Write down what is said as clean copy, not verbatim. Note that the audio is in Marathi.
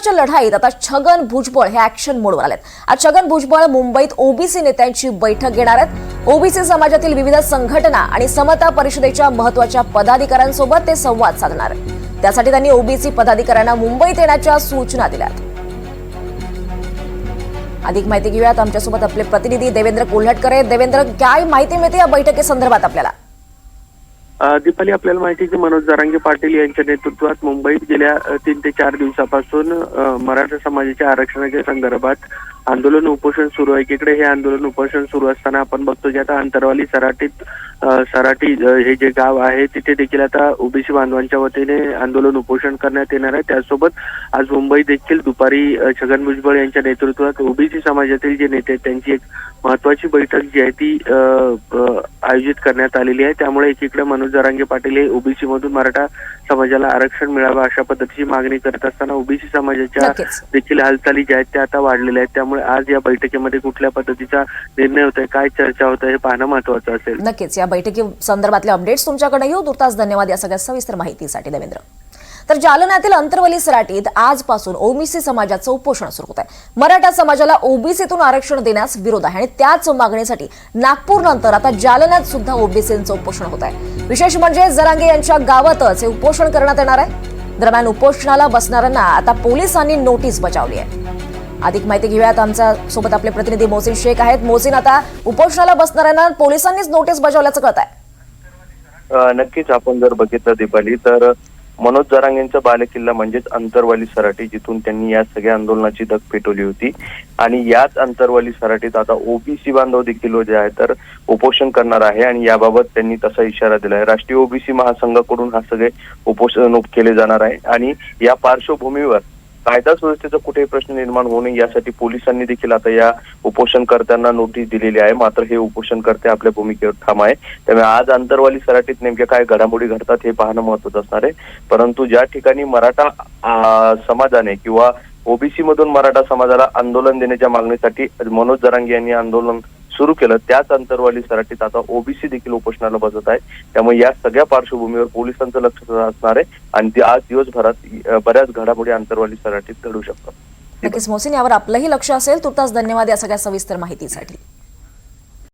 आरक्षणाच्या लढाईत आता छगन भुजबळ हे ऍक्शन मोडवर आलेत। आज छगन भुजबळ मुंबईत ओबीसी नेत्यांची बैठक घेणार आहेत। ओबीसी समाजातील विविध संघटना आणि समता परिषदेच्या महत्त्वाच्या पदाधिकाऱ्यांसोबत ते संवाद साधणार आहेत। त्यासाठी त्यांनी ओबीसी पदाधिकाऱ्यांना मुंबईत येण्याच्या सूचना दिल्यात। अधिक माहिती घेऊयात, आमच्यासोबत आपले प्रतिनिधी देवेंद्र कोल्हटकर। देवेंद्र, काय माहिती मिळते या बैठकीसंदर्भात आपल्याला? दीपाली, आपल्याला माहिती आहे की मनोज जरांगे पाटील यांच्या नेतृत्वात मुंबईत गेल्या 3 ते 4 दिवसापासून मराठा समाजाच्या आरक्षणाच्या संदर्भात आंदोलन उपोषण सुरू आहे। एकीकडे हे आंदोलन उपोषण सुरू असताना आपण बघतो की आता अंतरवाली सराटी हे जे गाव आहे तिथे देखील आता ओबीसी बांधवांच्या वतीने आंदोलन उपोषण करण्यात येणार आहे। त्यासोबत आज मुंबईत देखील दुपारी छगन भुजबळ यांच्या नेतृत्वात ओबीसी समाजातील जे नेते त्यांची एक महत्वाची बैठक जी आहे ती आयोजित करण्यात आलेली आहे। त्यामुळे एकीकडे मनोज जरांगे पाटील हे ओबीसी मधून मराठा समाजाला आरक्षण मिळावं अशा पद्धतीची मागणी करत असताना ओबीसी समाजाच्या देखील हालचाली ज्या आहेत त्या आता वाढलेल्या आहेत। त्यामुळे आज या बैठकीमध्ये कुठल्या पद्धतीचा निर्णय होतोय, काय चर्चा होत आहे हे पाहणं महत्वाचं असेल। नक्कीच या बैठकी संदर्भातले अपडेट्स तुमच्याकडे येऊ। तुर्तास धन्यवाद या सगळ्या सविस्तर माहितीसाठी देवेंद्र। तर जालन्यातील अंतरवली सराटीत आजपासून ओबीसी समाजाचं उपोषण सुरू होत आहे। मराठा समाजाला ओबीसीतून आरक्षण देण्यास विरोध आहे आणि त्याच मागणीसाठी नागपूर नंतर आता जालन्यात सुद्धा ओबीसींचं उपोषण होत आहे। विशेष म्हणजे जरांगे यांच्या गावातच हे उपोषण करण्यात येणार आहे। दरम्यान उपोषणाला बसणाऱ्यांना आता पोलिसांनी नोटीस बजावली आहे। अधिक माहिती घेऊयात, आमच्या सोबत आपले प्रतिनिधी मोहसिन शेख आहेत। मोहसिन, आता उपोषणाला बसणाऱ्यांना पोलिसांनीच नोटीस बजावल्याचं कळत आहे? नक्कीच आपण जर बघितलं दीपाली तर मनोज जरांगेंचा बालेकिल्ला म्हणजेच अंतरवाली सराटी, जिथून त्यांनी या सगळ्या आंदोलनाची दग पेटवली होती आणि याच अंतरवाली सराटीत आता ओबीसी बांधव देखील जे आहे तर उपोषण करणार आहे आणि याबाबत त्यांनी तसा इशारा दिला आहे। राष्ट्रीय ओबीसी महासंघाकडून हा सगळे उपोषण केले जाणार आहे आणि या पार्श्वभूमीवर कायदा सुव्यवस्थेचा कुठेही प्रश्न निर्माण होऊ नये यासाठी पोलिसांनी देखील आता या उपोषणकर्त्यांना नोटीस दिलेली आहे। मात्र हे उपोषणकर्ते आपल्या भूमिकेवर ठाम आहे। त्यामुळे आज अंतरवाली सराटीत नेमक्या काय घडामोडी घडतात हे पाहणं महत्त्वाचं असणार आहे। परंतु ज्या ठिकाणी मराठा समाजाने किंवा ओबीसी मधून मराठा समाजाला आंदोलन देण्याच्या मागणीसाठी मनोज जरांगे यांनी आंदोलन सुरू केलं, त्याच अंतरवाली सराटीत आता ओबीसी देखील उपोषणाला बसत आहे। त्यामुळे या सगळ्या पार्श्वभूमीवर पोलिसांचं लक्ष असणार आहे आणि आज दिवसभरात बऱ्याच घडामोडी अंतरवाली सराटीत घडू शकतात। नक्कीच मोहसिन, यावर आपलंही लक्ष असेल। तुर्तास धन्यवाद या सगळ्या सविस्तर माहितीसाठी।